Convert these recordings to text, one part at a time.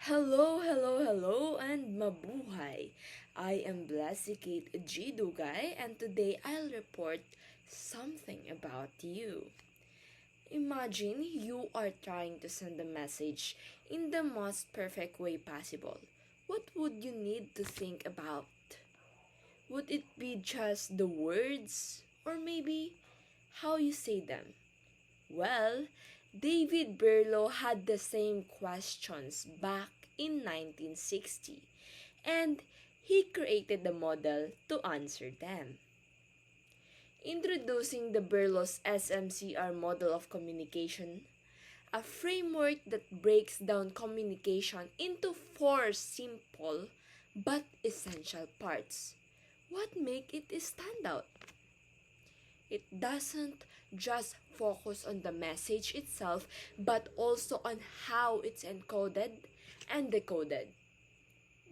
Hello, and mabuhay! I am Blessy Kate G. Dugay, and today I'll report something about you. Imagine you are trying to send a message in the most perfect way possible. What would you need to think about? Would it be just the words, or maybe how you say them? Well, David Berlow had the same questions back in 1960, and he created a model to answer them. Introducing the Berlo's SMCR model of communication, a framework that breaks down communication into four simple but essential parts. What make it stand out? It doesn't just focus on the message itself, but also on how it's encoded and decoded.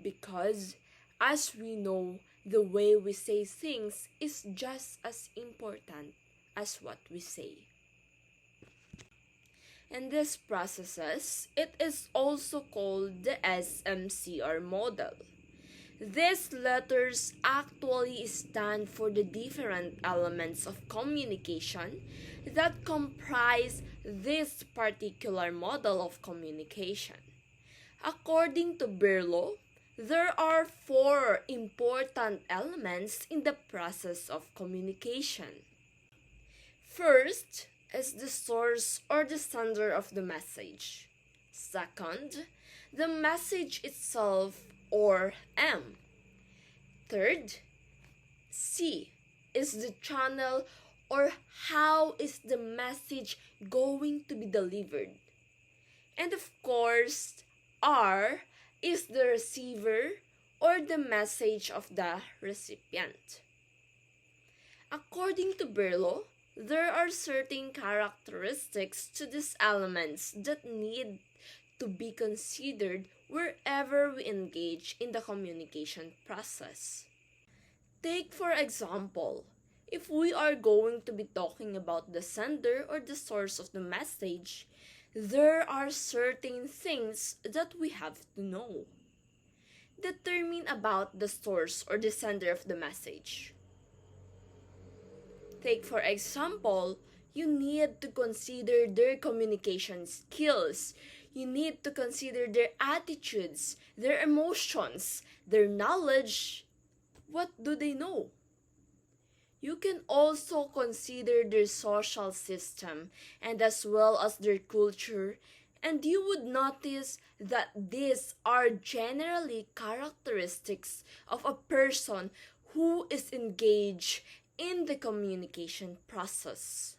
Because, as we know, the way we say things is just as important as what we say. In these processes, it is also called the SMCR model. These letters actually stand for the different elements of communication that comprise this particular model of communication. According to Berlow, there are four important elements in the process of communication. First is the source or the sender of the message. Second, the message itself or M. Third, C is the channel or how is the message going to be delivered. And of course, R is the receiver or the message of the recipient. According to Berlow, there are certain characteristics to these elements that need to be considered wherever we engage in the communication process. Take for example, if we are going to be talking about the sender or the source of the message, there are certain things that we have to know. Determine about the source or the sender of the message. Take for example, you need to consider their communication skills. You need to consider their attitudes, their emotions, their knowledge. What do they know? You can also consider their social system and as well as their culture, and you would notice that these are generally characteristics of a person who is engaged in the communication process.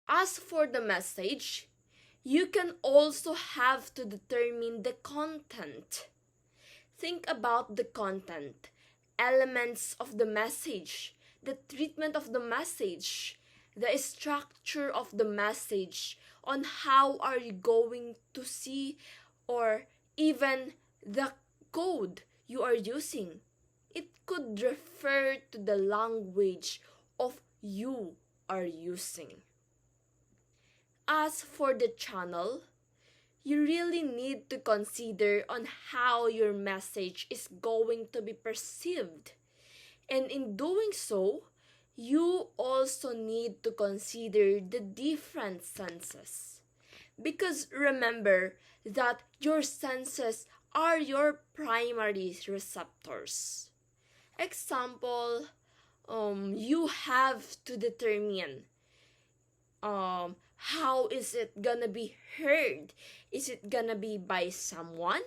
As for the message, you can also have to determine the content. Think about the content, elements of the message, the treatment of the message, the structure of the message, on how are you going to see, or even the code you are using. It could refer to the language of you are using. As for the channel, you really need to consider on how your message is going to be perceived. And in doing so, you also need to consider the different senses. Because remember that your senses are your primary receptors. Example, you have to determine how is it gonna be heard? Is it gonna be by someone?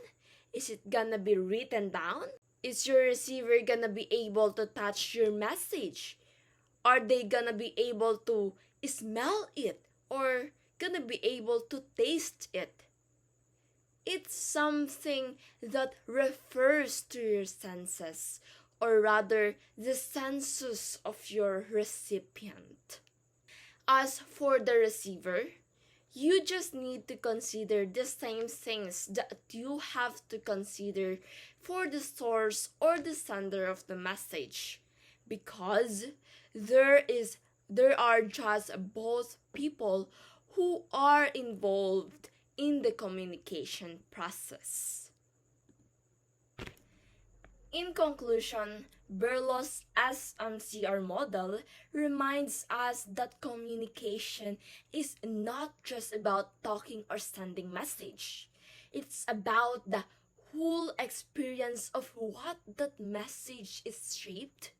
Is it gonna be written down? Is your receiver gonna be able to touch your message? Are they gonna be able to smell it or gonna be able to taste it? It's something that refers to your senses, or rather the senses of your recipient. As for the receiver, you just need to consider the same things that you have to consider for the source or the sender of the message, because there are just both people who are involved in the communication process. In conclusion, Berlo's SMCR model reminds us that communication is not just about talking or sending message. It's about the whole experience of what that message is shaped,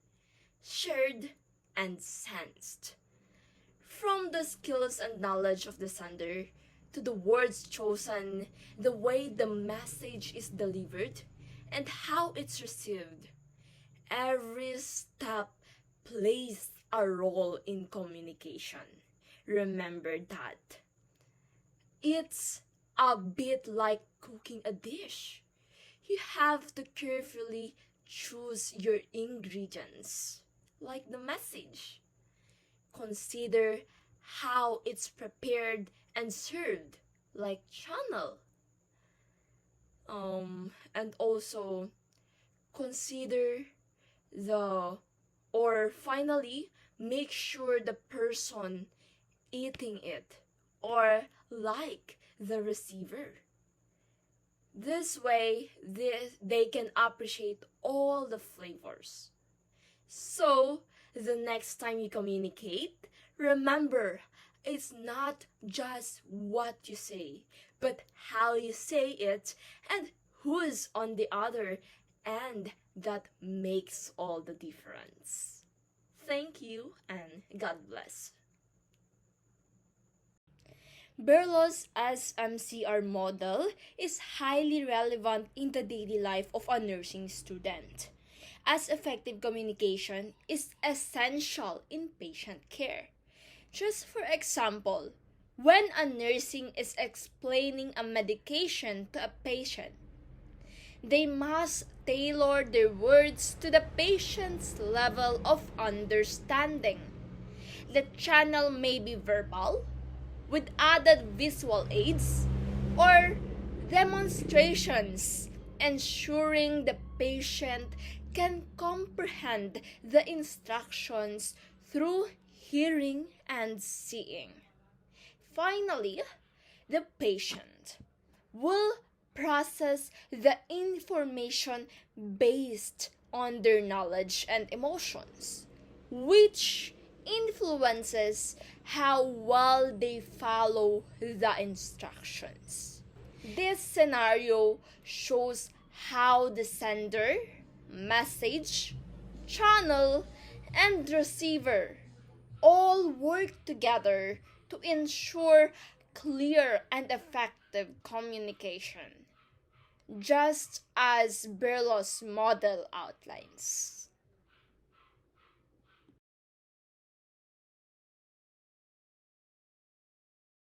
shared, and sensed. From the skills and knowledge of the sender to the words chosen, the way the message is delivered, and how it's received, every step plays a role in communication. Remember that. It's a bit like cooking a dish. You have to carefully choose your ingredients, like the message. Consider how it's prepared and served, like channel. And also consider the or finally make sure the person eating it or like the receiver. This way they can appreciate all the flavors. So the next time you communicate, remember, it's not just what you say, but how you say it and who's on the other end. That makes all the difference. Thank you and God bless. Berlo's SMCR model is highly relevant in the daily life of a nursing student, as effective communication is essential in patient care. Just for example, when a nursing is explaining a medication to a patient, they must tailor their words to the patient's level of understanding. The channel may be verbal, with added visual aids, or demonstrations, ensuring the patient can comprehend the instructions through hearing and seeing. Finally, the patient will process the information based on their knowledge and emotions, which influences how well they follow the instructions. This scenario shows how the sender, message, channel, and receiver all work together to ensure clear and effective communication, just as Berlo's model outlines.